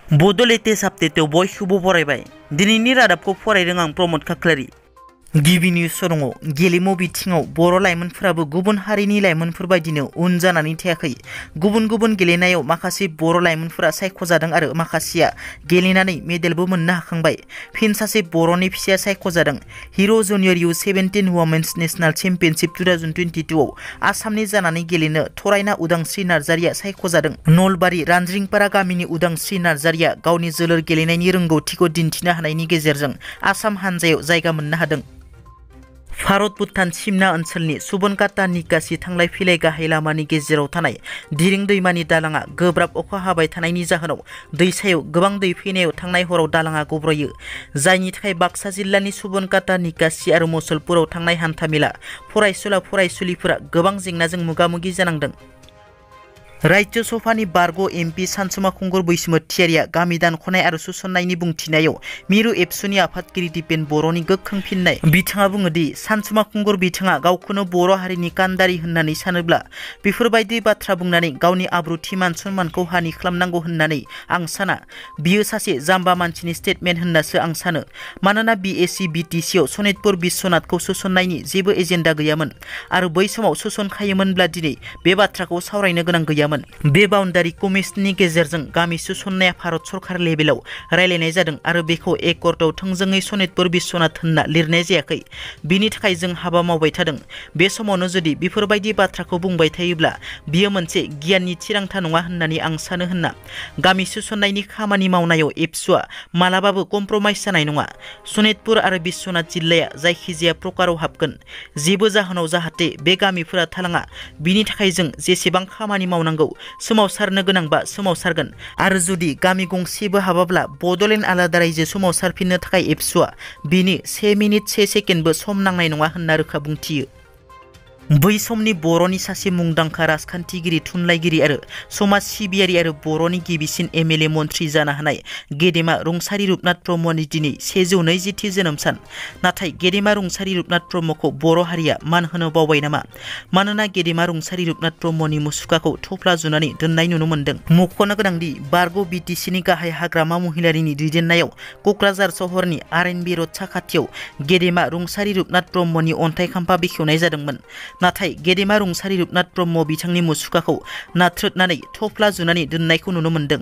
बड' लेटेस्ट आपडेटआव बयखौबो बरायबाय। दिनैनि रादाबखौ फरायदों आं प्रमद खाख्लारि। गिबि निउस दङ। गेलेमु बिथिङाव बर' लाइमोनफोराबो गुबुन हारिनि लाइमोनफोर बायदिनो उन जानानै थायाखै। गुबुन गुबुन गेलेनायाव माखासे बर' लाइमोनफोरा सायख'जादों आरो माखासेया गेलेनानै मेडेलबो मोननो हाखांबाय। फिन सासे बर'नि फिसाया सायख'जादों। हिर' junior U17 women's national championship 2022 आव आसामनि जानानै गेलेनो थरायना उदांस्रि नार्जारिया सायख'जादों। नलबारि रानज्रिंपारा गामिनि उदांस्रि नार्जारिया गावनि जोलुर गेलेनायनि रोंगौथिखौ दिन्थिनो हानायनि गेजेरजों आसाम हानजायाव जायगा मोननो हादों। भारत भुटान सिमना ओनसोलनि सुबनकाटा निकासि थांलाय फैलाय गाहाय लामानि गेजेराव थानाय दिरिं दैमानि दालाङा गोब्राब अखा हाबाय थानायनि जाहोनाव दैसायाव गोबां दै फैनायाव थांनाय हराव दालाङा गब्रयो, जायनि थाखाय बाक्सा जिल्लानि सुबनकाटा निकासि आरो मुसलपुराव थांनाय हान्थामेला फरायसुला फरायसुलिफोरा गोबां जेंनाजों मोगा-मोगि जानांदों। राज्य सभानि बारग' MP सानसुमा खुंगुर बैसोमुथियारिया गामि दानख'नाय आरो सुसननायनि बुंथिनायाव मिरु एबसुनि आफादगिरि दिपेन बर'नि गोख्रों फिननाय। बिथाङा बुङोदि सानसुमा खुंगुर बिथाङा गावखौनो बर' हारिनि कान्दारि होननानै सानोब्ला बेफोरबायदि बाथ्रा बुंनानै गावनि आब्रुथि मान सन्मानखौ हानि खालामनांगौ होननानै आं साना। बियो सासे जाम्बा मानसिनि स्टेटमेन्ट होननासो आं सानो। मानोना BSc BTC आव सनितपुर बिश्वनाथखौ सुसननायनि जेबो एजेन्डा गैयामोन आरो बै समाव सुसनखायोमोनब्ला दिनै बे बाथ्राखौ सावरायनो गोनां गैयामोन। बे बाउन्डारि कमिसननि गेजेरजों गामि सुसननाया भारत सरकार लेभेलाव रायलायनाय जादों आरो बेखौ एकर्टआव थोंजोङै सनितपुर बिश्वनाथ होनना लिरनाय जायाखै। बिनि थाखाय जों हाबा मावबाय थादों। बे समावनो जुदि बेफोरबायदि बाथ्राखौ बुंबाय थायोब्ला बियो मोनसे गियाननि थिरांथा नङा होननानै आं सानो होनना। गामि सुसननायनि खामानि मावनायाव एबसुआ मालाबाबो कमप्रमाइज जानाय नङा। सनितपुर आरो बिश्वनाथ जिल्लाया जायखिजाया प्रकाराव हाबगोन। जेबो जाहोनाव जाहाथे बे गामिफोरा थालाङा बिनि थाखाय जों जेसेबां खामानि मावनांगौ सोमावसारनो गोनांबा सोमावसारगोन आरो जुदि गामि गंसेबो हाबाब्ला बड'लेण्ड आलादा रायजो सोमावसारफिननो थाखाय एबसुआ बिनि 1 मिनिट 1 सेकेन्डबो सम नांनाय नङा होनना रोखा बुंथियो। बै समनि बर'नि सासे मुंदांखा राजखान्थिगिरि, थुनलाइगिरि आरो समाज सिबियारि आरो बर'नि गिबिसिन MLA मन्थ्रि जानो हानाय गेदेमा रुंसारि रुपनाथ ब्रह्मनि दिनै 120थि जोनोम सान। नाथाय गेदेमा रुंसारि रुपनाथ ब्रह्मखौ बर' हारिया मान होनो बावबाय नामा? मानोना गेदेमा रुंसारि रुपनाथ ब्रह्मनि मुसुखाखौ थफ्ला जुनानै दोननाय नुनो मोन्दों। मख'नो गोनांदि बारग' BTCनि गाहाय हाग्रामा महिलारिनि दैदेननायाव क'क्राझार सहरनि RNB र'ड साखाथियाव गेदेमा रुंसारि रुपनाथ ब्रह्मनि अन्थाइ खाम्फा बेखेवनाय जादोंमोन। नाथाय गेदेमा रुंसारि रुपनाथ ब्रह्म बिथांनि मुसुखाखौ नाथ्रोदनानै थफ्ला जुनानै दोननायखौ नुनो मोन्दों।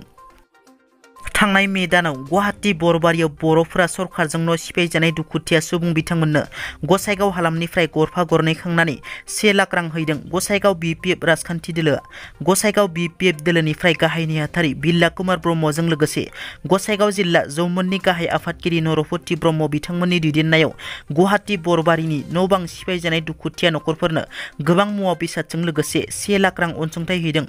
थांनाय मे दानाव गुवाहाटी बरबारियाव बर'फोरा सरकारजों न' सिफायजानाय दुखुथिया सुबुं बिथांमोननो गसाइगाव हालामनिफ्राय गरफा गरनै खांनानै 1 लाख रां हैदों गसाइगाव BPF राजखान्थि दोलोआ। गसाइगाव BPF दोलोनिफ्राय गाहाय नेहाथारि बिल्ला कुमार ब्रह्मजों लोगोसे गसाइगाव जिल्ला जौमोननि गाहाय आफादगिरि नरपति ब्रह्म बिथांमोननि दैदेननायाव गुवाहाटी बरबारिनि न' बां सिफायजानाय दुखुथिया नखरफोरनो गोबां मुवा बेसादजों लोगोसे 1 लाख रां अनसुंथाइ हैदों।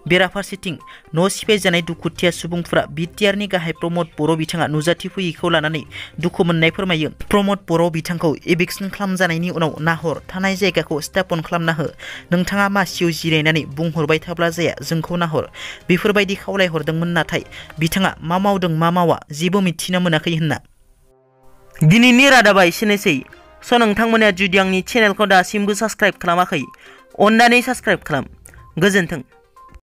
बेराफारसेथिं न' सिफायजानाय दुखुथिया सुबुंफोरा BTR नि गाहाय प्रमद बर' बिथाङा नुजाथि फैयैखौ लानानै दुखु मोननाय फोरमायो। प्रमद बर' बिथांखौ एभिक्सन खालामजानायनि उनाव नाहर, थानाय जायगाखौ स्थापन खालामना हो। नोंथाङा मासियाव जिरायनानै बुंहरबाय थाब्ला जाया, जोंखौ नाहर। बेफोरबायदि खावलायहरदोंमोन, नाथाय बिथाङा मा मावदों मा मावा जेबो मिथिनो मोनाखै होनना। दिनैनि रादाबा एसेनोसै। नोंथांमोना जुदि आंनि चेनेलखौ दासिमबो साबस्क्राइब खालामाखै, अन्नानै साबस्क्राइब खालाम। गोजोन्थों।